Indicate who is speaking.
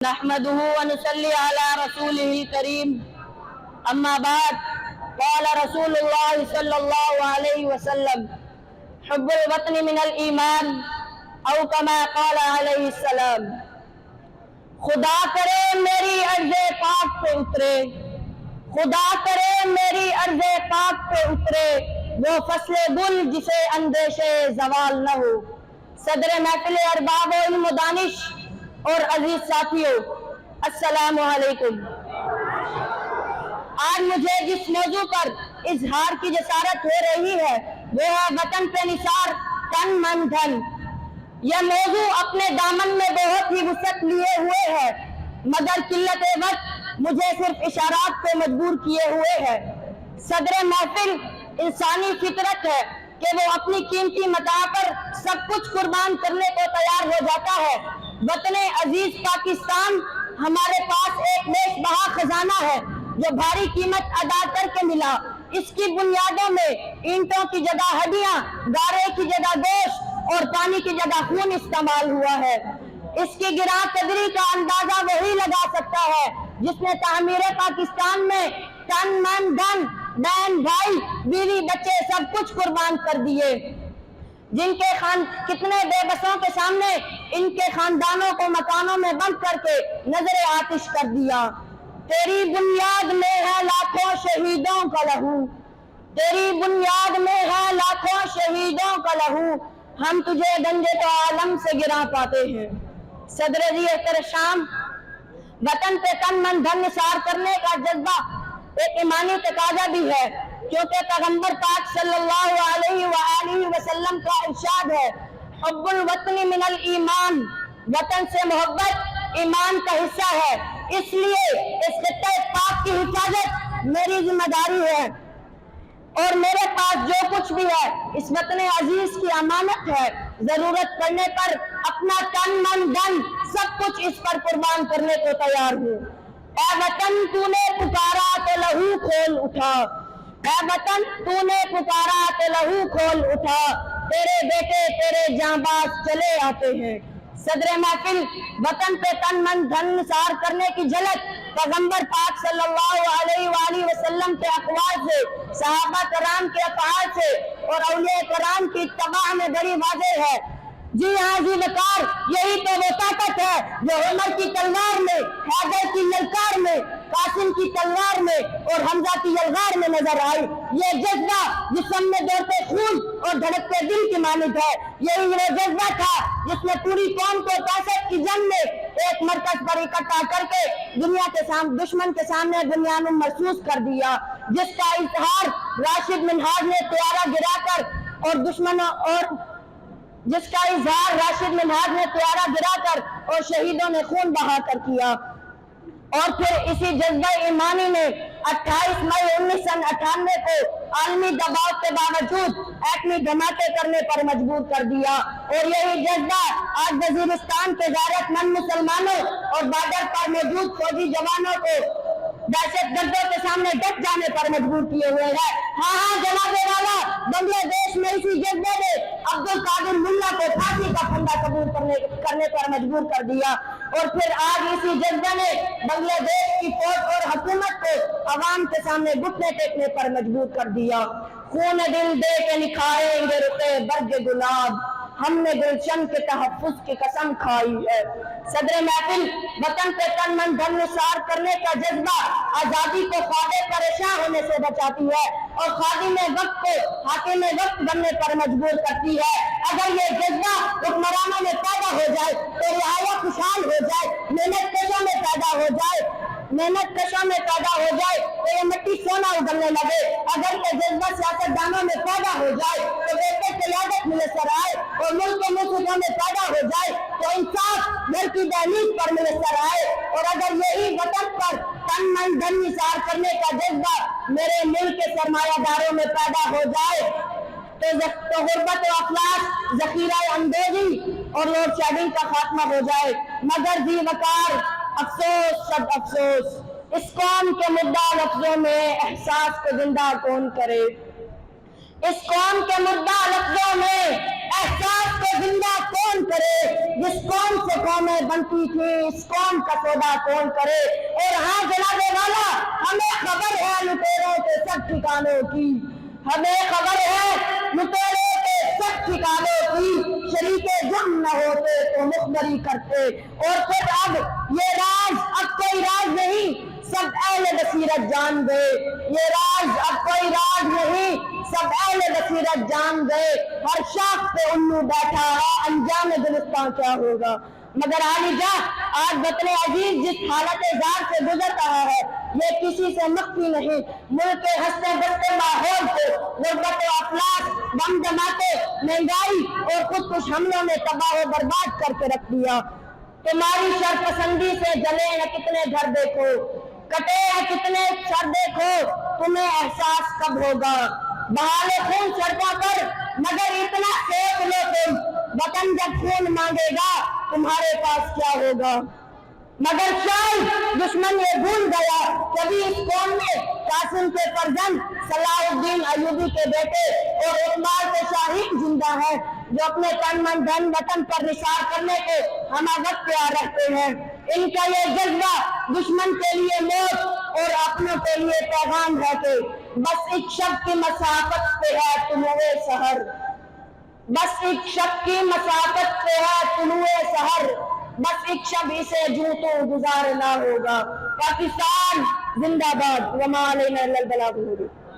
Speaker 1: نحمده ونصلي على رسوله الكريم اما بعد قال رسول الله صلی اللہ علیہ وسلم حب الوطن من الایمان او کما قال علیہ السلام۔ خدا کرے میری عرض پاک پہ اترے، خدا کرے میری عرض پاک پہ اترے وہ فصل گل جسے اندیشے زوال نہ ہو۔ صدر محفل ارباب و علم و دانش اور عزیز ساتھیوں، السلام علیکم۔ آج مجھے جس موضوع پر اظہار کی جسارت ہو رہی ہے وہ ہے وطن پہ نثار تن من دھن۔ یہ موضوع اپنے دامن میں بہت ہی وسعت لیے ہوئے ہے، مگر قلت وقت مجھے صرف اشارات پہ مجبور کیے ہوئے ہے۔ صدر محفل انسانی فطرت ہے کہ وہ اپنی قیمتی متاع پر سب کچھ قربان کرنے کو تیار ہو جاتا ہے۔ وطن عزیز پاکستان ہمارے پاس ایک بیش بہا خزانہ ہے جو بھاری قیمت ادا کر کے ملا۔ اس کی بنیادوں میں اینٹوں کی جگہ ہڈیاں، گارے کی جگہ گوشت اور پانی کی جگہ خون استعمال ہوا ہے۔ اس کی گراں قدری کا اندازہ وہی لگا سکتا ہے جس نے تعمیر پاکستان میں تن من دھن، بہن بھائی بیوی بچے سب کچھ قربان کر دیے، جن کے کتنے بے بسوں کے سامنے ان کے خاندانوں کو مکانوں میں بند کر کے نظر آتش کر دیا۔ تیری بنیاد میں ہے لاکھوں شہیدوں کا لہو، تیری بنیاد میں ہے لاکھوں شہیدوں کا لہو، ہم تجھے گنجے تو عالم سے گراں پاتے ہیں۔ صدر جی احترام، وطن پہ تن من دھن نثار کرنے کا جذبہ ایک ایمانی تقاضا بھی ہے، کیونکہ پیغمبر پاک صلی اللہ علیہ وآلہ وسلم کا ارشاد ہے حب الوطن من الایمان، وطن سے محبت ایمان کا حصہ ہے۔ اس لیے اس خطہ پاک کی حفاظت میری ذمہ داری ہے اور میرے پاس جو کچھ بھی ہے اس وطن عزیز کی امانت ہے۔ ضرورت پڑنے پر اپنا تن من دھن سب کچھ اس پر قربان کرنے کو تیار ہوں۔ اے وطن تو نے پکارا تو لہو کھول اٹھا، اے وطن تو نے پکارا تو لہو کھول اٹھا، تیرے بیٹے تیرے جانباز چلے آتے ہیں۔ صدر محفل وطن پہ تن من دھن نثار کرنے کی جھلک پیغمبر پاک صلی اللہ علیہ وآلہ وسلم کے اقوال سے، صحابہ کرام کے افعال سے اور اولیاء کرام کی اتباع میں بڑی واضح ہے۔ جی ہاں جی وقار، یہی تو وہ طاقت ہے جو عمر کی تلوار میں، حیدر کی للکار میں، قاسم کی تلوار میں اور حمزہ کی یلغار میں نظر آئی۔ یہ جذبہ جسم میں دوڑتے خون اور دھڑکتے دل کی مانند ہے۔ یہی وہ جذبہ تھا جس نے پوری قوم کو 65 کی جنگ میں ایک مرکز پر اکٹھا کر کے دشمن کے سامنے بنیاد محسوس کر دیا، جس کا اظہار راشد منہاج نے طیارہ گرا کر اور شہیدوں نے خون بہا کر کیا۔ اور پھر اسی جذبہ ایمانی نے 28 مئی 1998 کو عالمی دباؤ کے باوجود ایٹمی دھماکے کرنے پر مجبور کر دیا، اور یہی جذبہ آج وزیرستان کے غیرت مند مسلمانوں اور بارڈر پر موجود فوجی جوانوں کو دہشت گردوں کے سامنے ڈٹ جانے پر مجبور کیے ہوئے ہے۔ ہاں جناب والا، بنگلہ دیش میں اسی جذبے نے عبد القادر ملا کو پھانسی کا پھندا قبول کرنے پر مجبور کر دیا، اور پھر آج اسی جذبے نے بنگلہ دیش کی فوج اور حکومت کو عوام کے سامنے گھٹنے ٹیکنے پر مجبور کر دیا۔ خون دل دے کے نکھاریں گے رخے برگ گلاب، ہم نے گلشن کے تحفظ کی قسم کھائی ہے۔ صدر محفل وطن پہ تن من دھن نثار کرنے کا جذبہ آزادی کو خواب پریشان ہونے سے بچاتی ہے اور خادم وقت کو حاکم وقت بننے پر مجبور کرتی ہے۔ اگر یہ جذبہ حکمرانوں میں پیدا ہو جائے تو رعایا خوشحال ہو جائے، محنت کشوں میں پیدا ہو جائے تو یہ مٹی سونا اگلنے لگے۔ اگر یہ جذبہ سیاستدانوں میں پیدا ہو جائے تو بہتر قیادت میسر آئے، اور ملک کے مسجدوں میں پیدا ہو جائے تو انصاف گھر کی دہلیز پر میسر آئے۔ اور اگر یہی وطن پر تن من دھن نثار کرنے کا جذبہ میرے ملک کے سرمایہ داروں میں پیدا ہو جائے تو غربت و افلاس، ذخیرہ اندوزی اور لوڈ شیڈنگ کا خاتمہ ہو جائے۔ مگر ذی وقار، افسوس صد افسوس، اس قوم کے مردہ لفظوں میں احساس کو زندہ کون کرے، اس قوم کے مردہ لفظوں میں احساس کو زندہ کون کرے؟ جس قوم سے قومیں بنتی تھی اس قوم کا سودا کون کرے؟ اور ہاں جناب والا، ہمیں خبر ہے لٹیروں کے سب ٹھکانوں کی، ہمیں خبر ہے لٹیروں کے سب ٹھکانوں کی، شریک جرم نہ ہوتے تو مخبری کرتے۔ اور پھر اب یہ راز اب کوئی راز نہیں، سب اہل بصیرت جان گئے، یہ راز اب کوئی راز نہیں، سب اہل بصیرت جان گئے، ہر شاخ پہ الو بیٹھا ہے، انجام گلستان کیا ہوگا؟ مگر عالی جاں آج وطن عزیز جس حالت زار سے گزر رہا ہے یہ کسی سے مخفی نہیں۔ ملک کے ہنستے بستے ماحول کو غربت و افلاس، بم دھماکے، مہنگائی اور خودکش حملوں نے تباہ و برباد کر کے رکھ دیا۔ تمہاری شرپسندی سے جلے ہیں کتنے گھر دیکھو، کٹے ہیں کتنے سر دیکھو، تمہیں احساس کب ہوگا؟ بہا لو خون سڑکوں پر مگر اتنا سوچ لو تم، وطن جب خون مانگے گا تمہارے پاس کیا ہوگا؟ مگر شاید دشمن یہ بھول گیا کبھی اس قوم میں قاسم کے فرزند صلاح الدین ایوبی کے بیٹے اور اقبال کے شاہین زندہ ہیں جو اپنے تن من دھن وطن پر نثار کرنے کے ہمہ وقت تیار رہتے ہیں۔ ان کا یہ جذبہ دشمن کے لیے موت اور اپنوں کے لیے پیغام ہے کہ بس ایک شب کی مسافت پہ ہے طلوع سحر، بس ایک شب کی مسافت پہ ہے طلوع سحر، بس ایک شب اسے جوں تو گزارنا ہوگا۔ پاکستان زندہ باد، وما علینا الا البلاغ المبین۔